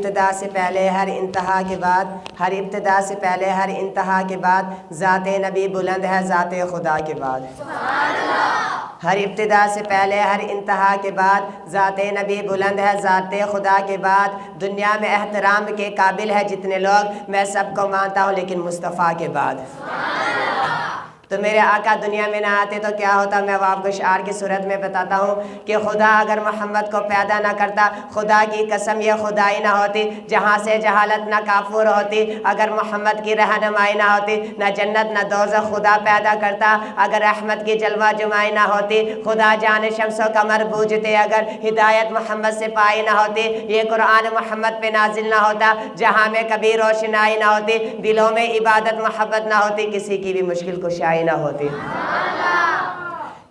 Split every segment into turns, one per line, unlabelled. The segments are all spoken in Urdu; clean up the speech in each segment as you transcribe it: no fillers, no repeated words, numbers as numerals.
ابتدا سے پہلے ہر انتہا کے بعد، ہر ابتدا سے پہلے ہر انتہا کے بعد ذات نبی بلند ہے ذات خدا کے بعد۔ ہر ابتدا سے پہلے ہر انتہا کے بعد ذات نبی بلند ہے ذات خدا کے بعد۔ دنیا میں احترام کے قابل ہے جتنے لوگ، میں سب کو مانتا ہوں لیکن مصطفیٰ کے بعد۔ تو میرے آقا دنیا میں نہ آتے تو کیا ہوتا؟ میں وہ آپ کو اشعار کی صورت میں بتاتا ہوں کہ خدا اگر محمد کو پیدا نہ کرتا، خدا کی قسم یہ خدائی نہ ہوتی، جہاں سے جہالت نہ کافور ہوتی۔ اگر محمد کی رہنمائی نہ ہوتی، نہ جنت نہ دوزخ خدا پیدا کرتا۔ اگر رحمت کی جلوہ جمائی نہ ہوتی، خدا جان شمس و قمر بوجھتے۔ اگر ہدایت محمد سے پائی نہ ہوتی، یہ قرآن محمد پہ نازل نہ ہوتا۔ جہاں میں کبھی روشنائی نہ ہوتی، دلوں میں عبادت محبت نہ ہوتی، کسی کی بھی مشکل کشائی نہ ہوتی۔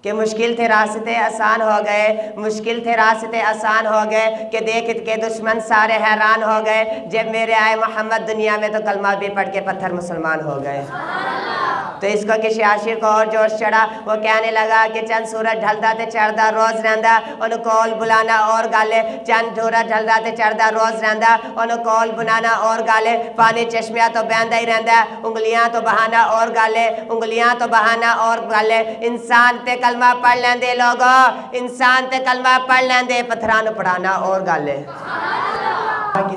کہ مشکل تھے راستے آسان ہو گئے، مشکل تھے راستے آسان ہو گئے، کہ دیکھ کے دشمن سارے حیران ہو گئے۔ جب میرے آئے محمد دنیا میں تو کلمہ بھی پڑھ کے پتھر مسلمان ہو گئے۔ تو اس کو کسی عاشق کو اور جوش چڑھا، وہ کہنے لگا کہ چند سورج ڈھلدا تے چڑھدا روز رہندا، ان کول بلانا اور گالے۔ چند سورج ڈھلدا تے چڑھدا روز رہندا، ان کول بلانا اور گالے۔ پانی چشمیاں تو بہندا ہی رہندا، انگلیاں تو بہانا اور گالے، انگلیاں تو بہانا اور گالے۔ انسان تے کلمہ پڑھ لیندے لوگو، انسان تے کلمہ پڑھ لیندے، پتھراں نوں پڑھانا اور گالے۔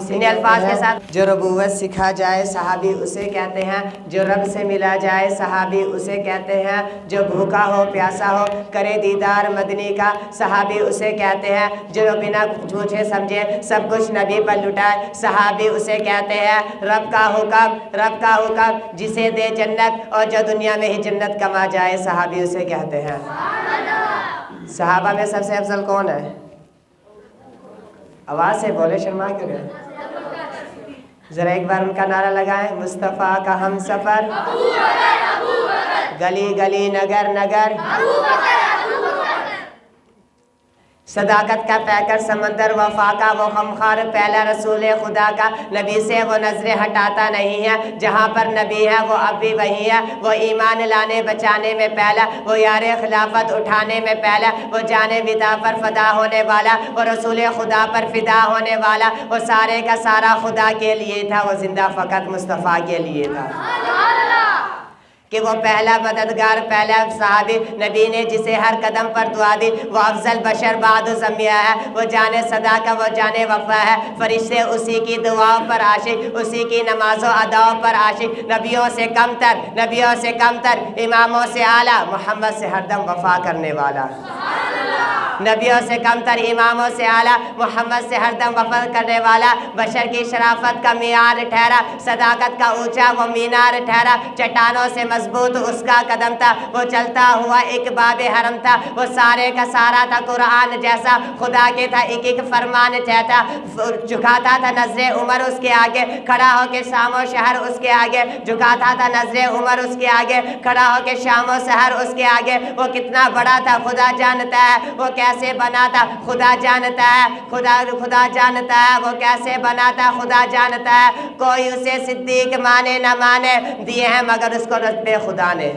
ان الفاظ کے ساتھ جو ربوت سکھا جائے صحابی اسے کہتے ہیں، جو رب سے ملا جائے صحابی اسے کہتے ہیں، جو بھوکا ہو پیاسا ہو کرے دیدار مدنی کا صحابی اسے کہتے ہیں، جو بنا پوچھے سمجھے سب کچھ نبی پر لٹائے صحابی اسے کہتے ہیں۔ رب کا حکم جسے دے جنت، اور جو دنیا میں ہی جنت کما جائے صحابی اسے کہتے ہیں۔ صحابہ میں سب سے افضل کون ہے؟ آواز سے بولے، شرما کیوں گئے؟ ذرا ایک بار ان کا نعرہ لگائیں، مصطفیٰ کا ہم سفر، گلی گلی نگر نگر، صداقت کا پیکر سمندر وفا کا وہ خمخار پہلا رسول خدا کا، نبی سے وہ نظریں ہٹاتا نہیں ہے، جہاں پر نبی ہے وہ اب بھی وہی ہے، وہ ایمان لانے بچانے میں پہلا، وہ یار خلافت اٹھانے میں پہلا، وہ جان ودا پر فدا ہونے والا، وہ رسول خدا پر فدا ہونے والا، وہ سارے کا سارا خدا کے لیے تھا، وہ زندہ فقط مصطفیٰ کے لیے تھا۔ کہ وہ پہلا مددگار پہلا صحابی نبی نے جسے ہر قدم پر دعا دی، وہ افضل بشر بعد الانبیاء ہے، وہ جانے صدا کا وہ جانے وفا ہے، فرشتے اسی کی دعاؤں پر عاشق، اسی کی نماز و اداؤں پر عاشق، نبیوں سے کم تر اماموں سے اعلیٰ، محمد سے ہر دم وفا کرنے والا۔ نبیوں سے کم تر اماموں سے اعلیٰ، محمد سے ہر دم وفا کرنے والا، بشر کی شرافت کا معیار ٹھہرا، صداقت کا اونچا وہ مینار ٹھہرا، چٹانوں سے مضبوط اس کا قدم تھا، وہ چلتا ہوا ایک باب حرم تھا، وہ سارے کا سارا تھا قرآن جیسا، خدا کے تھا ایک ایک فرمان چہتا، جھکاتا تھا نظر عمر اس کے آگے، کھڑا ہو کے شام و شہر اس کے آگے، جھکاتا تھا نظر عمر اس کے آگے، کھڑا ہو کے شام و شہر اس کے آگے، وہ کتنا بڑا تھا خدا جانتا ہے، وہ کیسے بنا تھا خدا جانتا ہے، خدا جانتا ہے وہ کیسے بنا تھا خدا جانتا ہے، کوئی اسے صدیق مانے نہ مانے، دیے ہیں مگر اس کو رتبے خدا نے۔